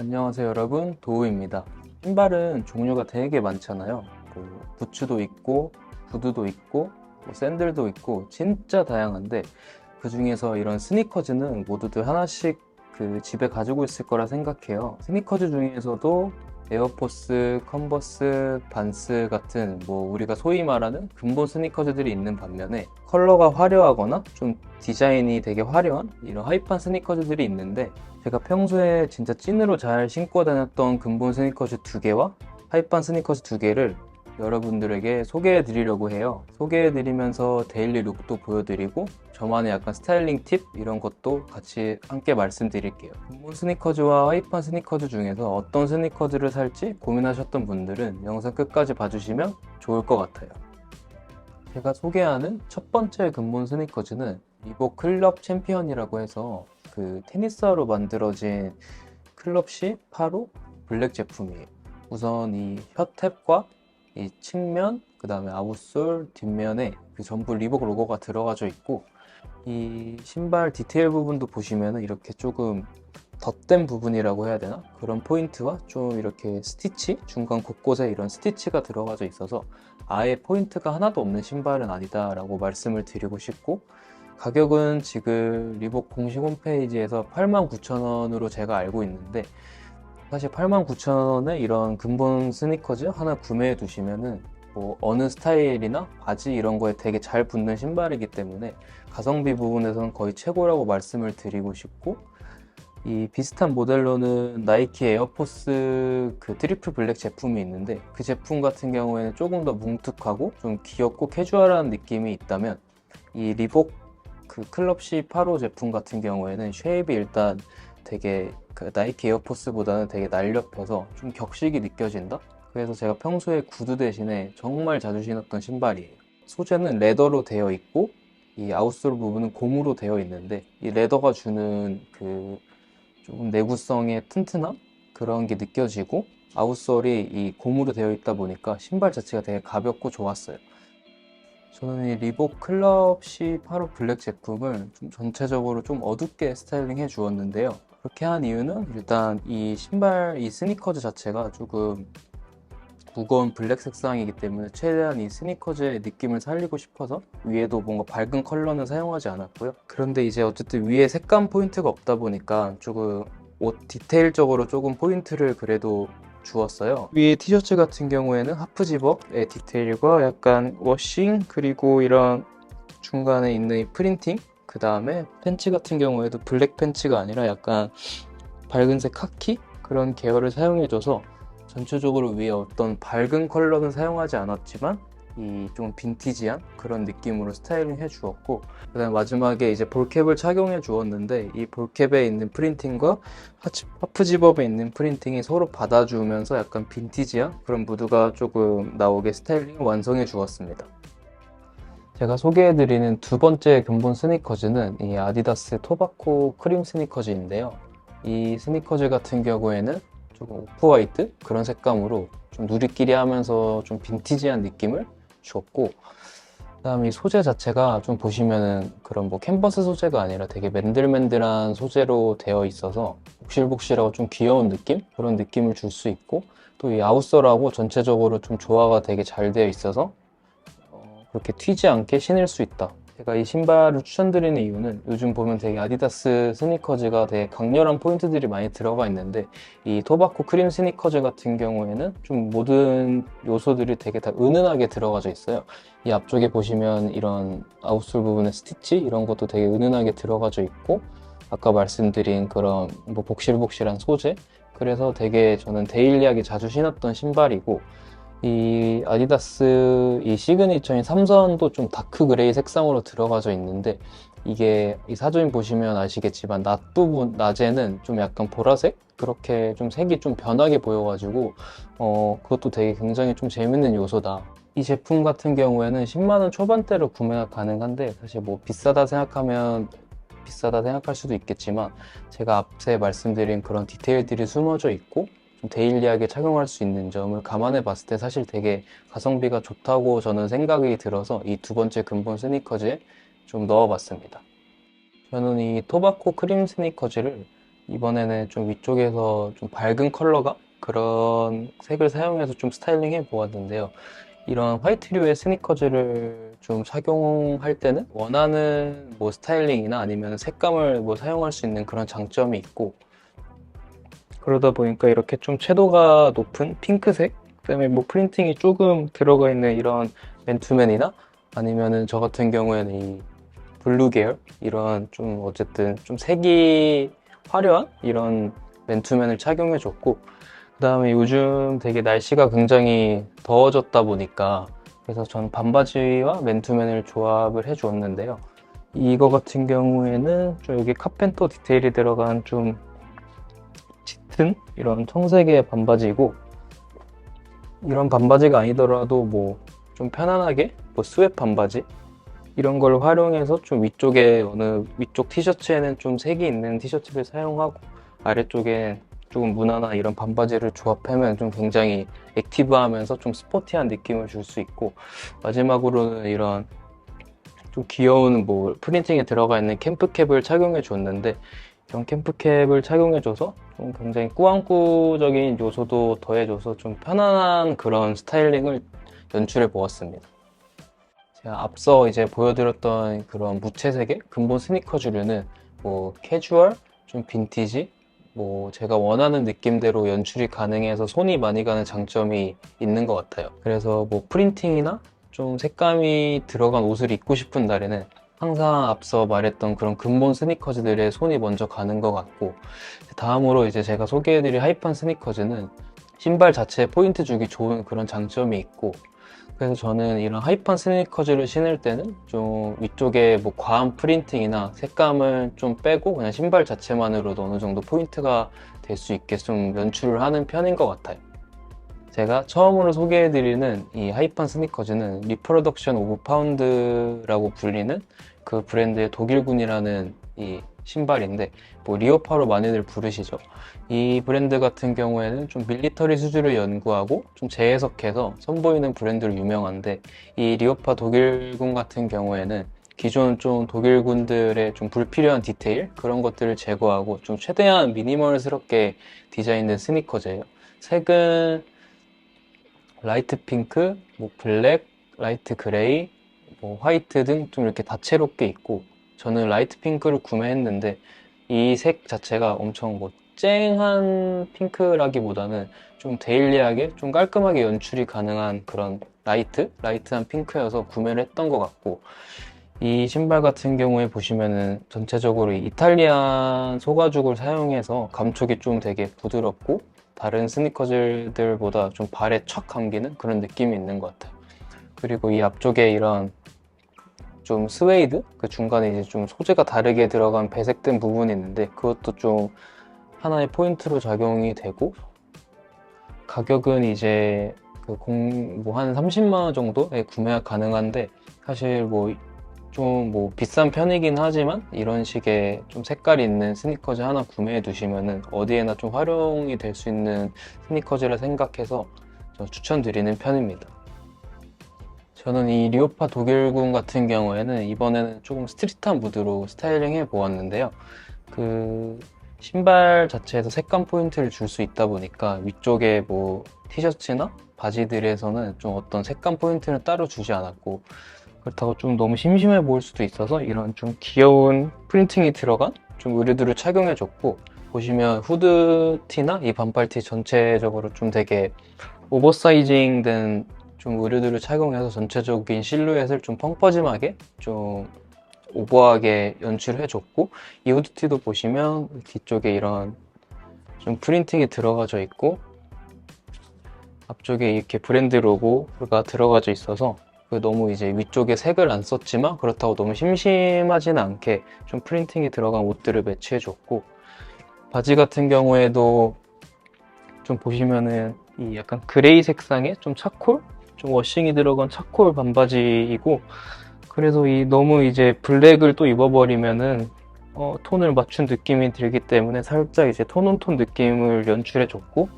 안녕하세요 여러분, 도우입니다. 신발은 종류가 되게 많잖아요. 부츠도 있고 구두도 있고 샌들도 있고 진짜 다양한데, 그 중에서 이런 스니커즈는 모두들 하나씩 집에 가지고 있을 거라 생각해요. 스니커즈 중에서도 에어포스, 컨버스, 반스 같은 우리가 소위 말하는 근본 스니커즈들이 있는 반면에, 컬러가 화려하거나 좀 디자인이 되게 화려한 이런 하이판 스니커즈들이 있는데, 제가 평소에 진짜 찐으로 잘 신고 다녔던 근본 스니커즈 두 개와 하이판 스니커즈 두 개를 여러분들에게 소개해 드리려고 해요. 소개해 드리면서 데일리 룩도 보여드리고 저만의 약간 스타일링 팁 이런 것도 같이 함께 말씀드릴게요. 근본 스니커즈와 하이판 스니커즈 중에서 어떤 스니커즈를 살지 고민하셨던 분들은 영상 끝까지 봐주시면 좋을 것 같아요. 제가 소개하는 첫 번째 근본 스니커즈는 리복 클럽 챔피언이라고 해서 테니스화로 만들어진 클럽시 8호 블랙 제품이에요. 우선 이 혀탭과 이 측면, 그 다음에 아웃솔 뒷면에 전부 리복 로고가 들어가져 있고, 이 신발 디테일 부분도 보시면 이렇게 조금 덧댄 부분이라고 해야 되나? 그런 포인트와 좀 이렇게 스티치, 중간 곳곳에 이런 스티치가 들어가져 있어서 아예 포인트가 하나도 없는 신발은 아니다 라고 말씀을 드리고 싶고, 가격은 지금 리복 공식 홈페이지에서 89,000원으로 제가 알고 있는데, 사실 89,000원에 이런 근본 스니커즈 하나 구매해 두시면은 어느 스타일이나 바지 이런 거에 되게 잘 붙는 신발이기 때문에 가성비 부분에서는 거의 최고라고 말씀을 드리고 싶고, 이 비슷한 모델로는 나이키 에어포스 트리플 블랙 제품이 있는데, 그 제품 같은 경우에는 조금 더 뭉툭하고 좀 귀엽고 캐주얼한 느낌이 있다면, 이 리복 클럽 C 8호 제품 같은 경우에는 쉐입이 일단 되게 나이키 에어포스보다는 되게 날렵해서 좀 격식이 느껴진다? 그래서 제가 평소에 구두 대신에 정말 자주 신었던 신발이에요. 소재는 레더로 되어 있고, 이 아웃솔 부분은 고무로 되어 있는데, 이 레더가 주는 조금 내구성의 튼튼함? 그런 게 느껴지고, 아웃솔이 이 고무로 되어 있다 보니까 신발 자체가 되게 가볍고 좋았어요. 저는 이 리복 클럽 C85 블랙 제품을 좀 전체적으로 좀 어둡게 스타일링 해 주었는데요. 그렇게 한 이유는 일단 이 신발, 이 스니커즈 자체가 조금 무거운 블랙 색상이기 때문에 최대한 이 스니커즈의 느낌을 살리고 싶어서 위에도 뭔가 밝은 컬러는 사용하지 않았고요. 그런데 이제 어쨌든 위에 색감 포인트가 없다 보니까 조금 옷 디테일적으로 조금 포인트를 그래도 주었어요. 위에 티셔츠 같은 경우에는 하프 집업의 디테일과 약간 워싱, 그리고 이런 중간에 있는 이 프린팅, 그 다음에 팬츠 같은 경우에도 블랙 팬츠가 아니라 약간 밝은색 카키 그런 계열을 사용해줘서 전체적으로 위에 어떤 밝은 컬러는 사용하지 않았지만 이 좀 빈티지한 그런 느낌으로 스타일링 해 주었고, 그 다음에 마지막에 이제 볼캡을 착용해 주었는데, 이 볼캡에 있는 프린팅과 하프 집업에 있는 프린팅이 서로 받아주면서 약간 빈티지한 그런 무드가 조금 나오게 스타일링을 완성해 주었습니다. 제가 소개해드리는 두 번째 근본 스니커즈는 이 아디다스 토바코 크림 스니커즈인데요. 이 스니커즈 같은 경우에는 조금 오프화이트 그런 색감으로 좀 누리끼리 하면서 좀 빈티지한 느낌을 주었고, 그다음에 이 소재 자체가 좀 보시면은 그런 캔버스 소재가 아니라 되게 맨들맨들한 소재로 되어 있어서 복실복실하고 좀 귀여운 느낌? 그런 느낌을 줄 수 있고, 또 이 아웃솔하고 전체적으로 좀 조화가 되게 잘 되어 있어서 그렇게 튀지 않게 신을 수 있다. 제가 이 신발을 추천드리는 이유는 요즘 보면 되게 아디다스 스니커즈가 되게 강렬한 포인트들이 많이 들어가 있는데, 이 토바코 크림 스니커즈 같은 경우에는 좀 모든 요소들이 되게 다 은은하게 들어가져 있어요. 이 앞쪽에 보시면 이런 아웃솔 부분의 스티치 이런 것도 되게 은은하게 들어가져 있고, 아까 말씀드린 그런 복실복실한 소재, 그래서 되게 저는 데일리하게 자주 신었던 신발이고, 이 아디다스 이 시그니처인 삼선도 좀 다크 그레이 색상으로 들어가져 있는데, 이게 이 사진 보시면 아시겠지만 낮에는 좀 약간 보라색? 그렇게 좀 색이 좀 변하게 보여가지고 그것도 되게 굉장히 좀 재밌는 요소다. 이 제품 같은 경우에는 10만 원 초반대로 구매가 가능한데, 사실 비싸다 생각하면 비싸다 생각할 수도 있겠지만, 제가 앞에 말씀드린 그런 디테일들이 숨어져 있고 좀 데일리하게 착용할 수 있는 점을 감안해 봤을 때 사실 되게 가성비가 좋다고 저는 생각이 들어서 이 두 번째 근본 스니커즈에 좀 넣어 봤습니다. 저는 이 토바코 크림 스니커즈를 이번에는 좀 위쪽에서 좀 밝은 컬러가 그런 색을 사용해서 좀 스타일링 해 보았는데요. 이런 화이트류의 스니커즈를 좀 착용할 때는 원하는 뭐 스타일링이나 아니면 색감을 뭐 사용할 수 있는 그런 장점이 있고, 그러다 보니까 이렇게 좀 채도가 높은 핑크색, 그다음에 뭐 프린팅이 조금 들어가 있는 이런 맨투맨이나 아니면은 저 같은 경우에는 이 블루 계열 이런 좀 어쨌든 좀 색이 화려한 이런 맨투맨을 착용해 줬고, 그다음에 요즘 되게 날씨가 굉장히 더워졌다 보니까 그래서 전 반바지와 맨투맨을 조합을 해 줬는데요. 이거 같은 경우에는 좀 여기 카펜터 디테일이 들어간 좀 짙은 이런 청색의 반바지고, 이런 반바지가 아니더라도 뭐 좀 편안하게 뭐 스웨트 반바지 이런 걸 활용해서 좀 위쪽에 어느 위쪽 티셔츠에는 좀 색이 있는 티셔츠를 사용하고 아래쪽에 조금 무난한 이런 반바지를 조합하면 좀 굉장히 액티브하면서 좀 스포티한 느낌을 줄 수 있고, 마지막으로는 이런 좀 귀여운 뭐 프린팅에 들어가 있는 캠프캡을 착용해 줬는데, 이런 캠프캡을 착용해줘서 좀 굉장히 꾸안꾸적인 요소도 더해줘서 좀 편안한 그런 스타일링을 연출해 보았습니다. 제가 앞서 이제 보여드렸던 그런 무채색의 근본 스니커즈류는 뭐 캐주얼, 좀 빈티지, 뭐 제가 원하는 느낌대로 연출이 가능해서 손이 많이 가는 장점이 있는 것 같아요. 그래서 뭐 프린팅이나 좀 색감이 들어간 옷을 입고 싶은 날에는 항상 앞서 말했던 그런 근본 스니커즈들에 손이 먼저 가는 것 같고, 다음으로 이제 제가 소개해드릴 하이판 스니커즈는 신발 자체에 포인트 주기 좋은 그런 장점이 있고, 그래서 저는 이런 하이판 스니커즈를 신을 때는 좀 위쪽에 뭐 과한 프린팅이나 색감을 좀 빼고 그냥 신발 자체만으로도 어느 정도 포인트가 될 수 있게 좀 연출을 하는 편인 것 같아요. 제가 처음으로 소개해드리는 이 하이판 스니커즈는 리프로덕션 오브 파운드라고 불리는 그 브랜드의 독일군이라는 이 신발인데, 뭐 리오파로 많이들 부르시죠. 이 브랜드 같은 경우에는 좀 밀리터리 수주를 연구하고 좀 재해석해서 선보이는 브랜드로 유명한데, 이 리오파 독일군 같은 경우에는 기존 좀 독일군들의 좀 불필요한 디테일 그런 것들을 제거하고 좀 최대한 미니멀스럽게 디자인된 스니커즈예요. 색은 라이트 핑크, 뭐 블랙, 라이트 그레이, 뭐 화이트 등 좀 이렇게 다채롭게 있고, 저는 라이트 핑크를 구매했는데 이 색 자체가 엄청 뭐 쨍한 핑크라기보다는 좀 데일리하게 좀 깔끔하게 연출이 가능한 그런 라이트한 핑크여서 구매를 했던 것 같고, 이 신발 같은 경우에 보시면은 전체적으로 이탈리안 소가죽을 사용해서 감촉이 좀 되게 부드럽고 다른 스니커즈들보다 좀 발에 촥 감기는 그런 느낌이 있는 것 같아요. 그리고 이 앞쪽에 이런 좀 스웨이드 그 중간에 이제 좀 소재가 다르게 들어간 배색된 부분이 있는데 그것도 좀 하나의 포인트로 작용이 되고, 가격은 이제 뭐 한 30만 원 정도에 구매가 가능한데, 사실 뭐 좀 뭐 비싼 편이긴 하지만 이런 식의 좀 색깔이 있는 스니커즈 하나 구매해 두시면은 어디에나 좀 활용이 될 수 있는 스니커즈라 생각해서 저 추천드리는 편입니다. 저는 이 리오파 독일군 같은 경우에는 이번에는 조금 스트릿한 무드로 스타일링 해 보았는데요. 그 신발 자체에서 색감 포인트를 줄 수 있다 보니까 위쪽에 뭐 티셔츠나 바지들에서는 좀 어떤 색감 포인트는 따로 주지 않았고, 그렇다고 좀 너무 심심해 보일 수도 있어서 이런 좀 귀여운 프린팅이 들어간 좀 의류들을 착용해 줬고, 보시면 후드티나 이 반팔티 전체적으로 좀 되게 오버사이징 된 좀 의류들을 착용해서 전체적인 실루엣을 좀 펑퍼짐하게 좀 오버하게 연출해 줬고, 이 후드티도 보시면 뒤쪽에 이런 좀 프린팅이 들어가져 있고 앞쪽에 이렇게 브랜드 로고가 들어가져 있어서 너무 이제 위쪽에 색을 안 썼지만 그렇다고 너무 심심하지는 않게 좀 프린팅이 들어간 옷들을 매치해 줬고, 바지 같은 경우에도 좀 보시면은 이 약간 그레이 색상의 좀 차콜? 좀 워싱이 들어간 차콜 반바지이고, 그래서 이 너무 이제 블랙을 또 입어버리면은 톤을 맞춘 느낌이 들기 때문에 살짝 이제 톤온톤 느낌을 연출해 줬고,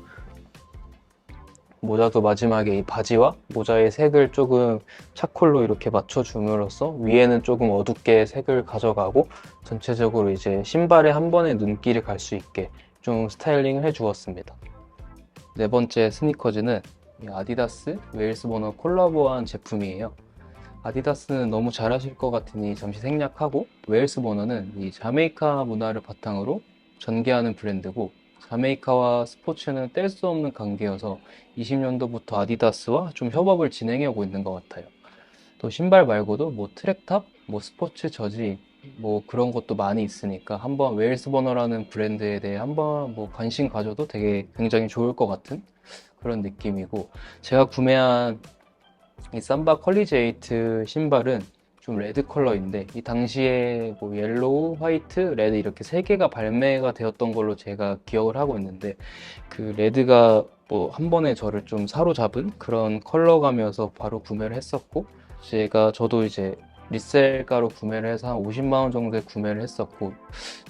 모자도 마지막에 이 바지와 모자의 색을 조금 차콜로 이렇게 맞춰줌으로써 위에는 조금 어둡게 색을 가져가고 전체적으로 이제 신발에 한 번에 눈길이 갈 수 있게 좀 스타일링을 해 주었습니다. 네 번째 스니커즈는 이 아디다스 웨일스버너 콜라보한 제품이에요. 아디다스는 너무 잘하실 것 같으니 잠시 생략하고, 웨일스버너는 이 자메이카 문화를 바탕으로 전개하는 브랜드고, 자메이카와 스포츠는 뗄 수 없는 관계여서 20년도부터 아디다스와 좀 협업을 진행해 오고 있는 것 같아요. 또 신발 말고도 뭐 트랙탑, 뭐 스포츠 저지, 뭐 그런 것도 많이 있으니까 한번 웨일스버너라는 브랜드에 대해 한번 뭐 관심 가져도 되게 굉장히 좋을 것 같은 그런 느낌이고, 제가 구매한 이 삼바 컬리지8 신발은 좀 레드 컬러인데, 이 당시에 뭐 옐로우, 화이트, 레드 이렇게 세 개가 발매가 되었던 걸로 제가 기억을 하고 있는데, 그 레드가 뭐 한 번에 저를 좀 사로잡은 그런 컬러감이어서 바로 구매를 했었고, 저도 이제 리셀가로 구매를 해서 한 50만 원 정도에 구매를 했었고,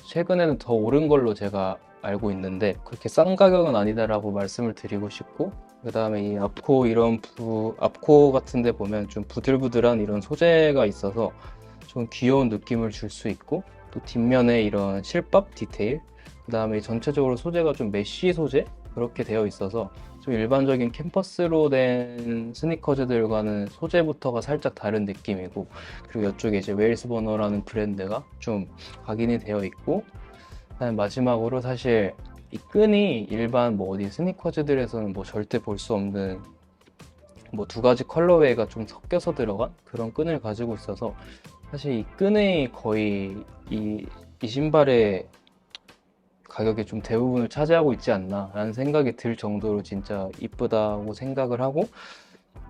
최근에는 더 오른 걸로 제가 알고 있는데 그렇게 싼 가격은 아니다라고 말씀을 드리고 싶고, 그 다음에 이 앞코 같은 데 보면 좀 부들부들한 이런 소재가 있어서 좀 귀여운 느낌을 줄 수 있고, 또 뒷면에 이런 실밥 디테일, 그 다음에 전체적으로 소재가 좀 메쉬 소재 그렇게 되어 있어서 좀 일반적인 캠퍼스로 된 스니커즈들과는 소재부터가 살짝 다른 느낌이고, 그리고 이쪽에 이제 웨일스버너라는 브랜드가 좀 각인이 되어 있고, 그다음에 마지막으로 사실 이 끈이 일반 뭐 어디 스니커즈들에서는 뭐 절대 볼 수 없는 뭐 두 가지 컬러웨이가 좀 섞여서 들어간 그런 끈을 가지고 있어서, 사실 이 끈이 거의 이 신발의 가격의 좀 대부분을 차지하고 있지 않나 라는 생각이 들 정도로 진짜 이쁘다고 생각을 하고,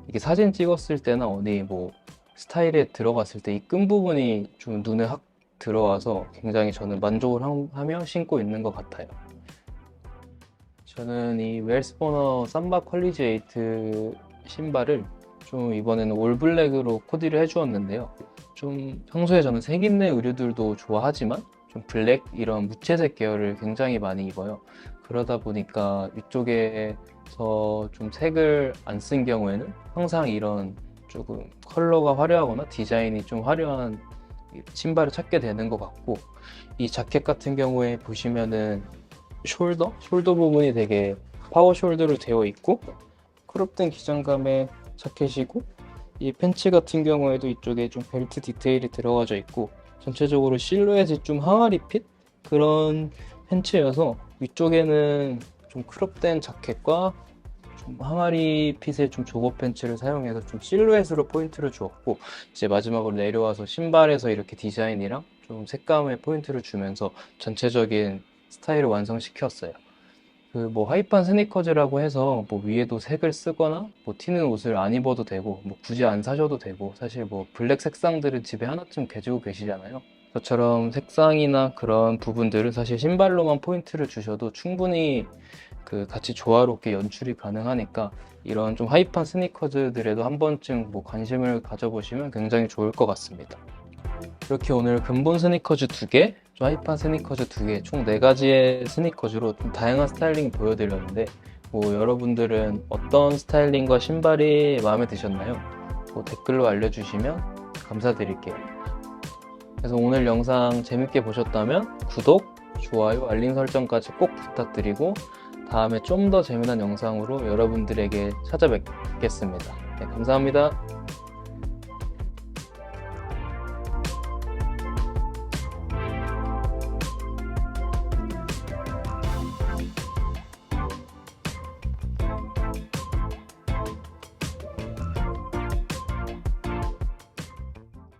이게 사진 찍었을 때나 어디 뭐 스타일에 들어갔을 때 이 끈 부분이 좀 눈에 확 들어와서 굉장히 저는 만족을 하며 신고 있는 것 같아요. 저는 이 웨일스버너 삼바 퀄리지8 신발을 좀 이번에는 올블랙으로 코디를 해주었는데요. 좀 평소에 저는 색 있는 의류들도 좋아하지만 좀 블랙 이런 무채색 계열을 굉장히 많이 입어요. 그러다 보니까 위쪽에서 좀 색을 안 쓴 경우에는 항상 이런 조금 컬러가 화려하거나 디자인이 좀 화려한 신발을 찾게 되는 것 같고, 이 자켓 같은 경우에 보시면은 숄더 부분이 되게 파워 숄더로 되어 있고, 크롭된 기장감의 자켓이고, 이 팬츠 같은 경우에도 이쪽에 좀 벨트 디테일이 들어가져 있고, 전체적으로 실루엣이 좀 항아리 핏? 그런 팬츠여서 위쪽에는 좀 크롭된 자켓과 좀 항아리 핏의 좀 조거 팬츠를 사용해서 좀 실루엣으로 포인트를 주었고, 이제 마지막으로 내려와서 신발에서 이렇게 디자인이랑 좀 색감에 포인트를 주면서 전체적인 스타일을 완성시켰어요. 그 뭐 하이판 스니커즈라고 해서 뭐 위에도 색을 쓰거나 뭐 튀는 옷을 안 입어도 되고 뭐 굳이 안 사셔도 되고, 사실 뭐 블랙 색상들은 집에 하나쯤 가지고 계시잖아요. 저처럼 색상이나 그런 부분들은 사실 신발로만 포인트를 주셔도 충분히 그 같이 조화롭게 연출이 가능하니까, 이런 좀 하이판 스니커즈들에도 한 번쯤 뭐 관심을 가져보시면 굉장히 좋을 것 같습니다. 이렇게 오늘 근본 스니커즈 2개, 좀 하이판 스니커즈 2개, 총 4가지의 스니커즈로 좀 다양한 스타일링 보여드렸는데, 뭐 여러분들은 어떤 스타일링과 신발이 마음에 드셨나요? 뭐 댓글로 알려주시면 감사드릴게요. 그래서 오늘 영상 재밌게 보셨다면 구독, 좋아요, 알림 설정까지 꼭 부탁드리고, 다음에 좀 더 재미난 영상으로 여러분들에게 찾아뵙겠습니다. 네, 감사합니다.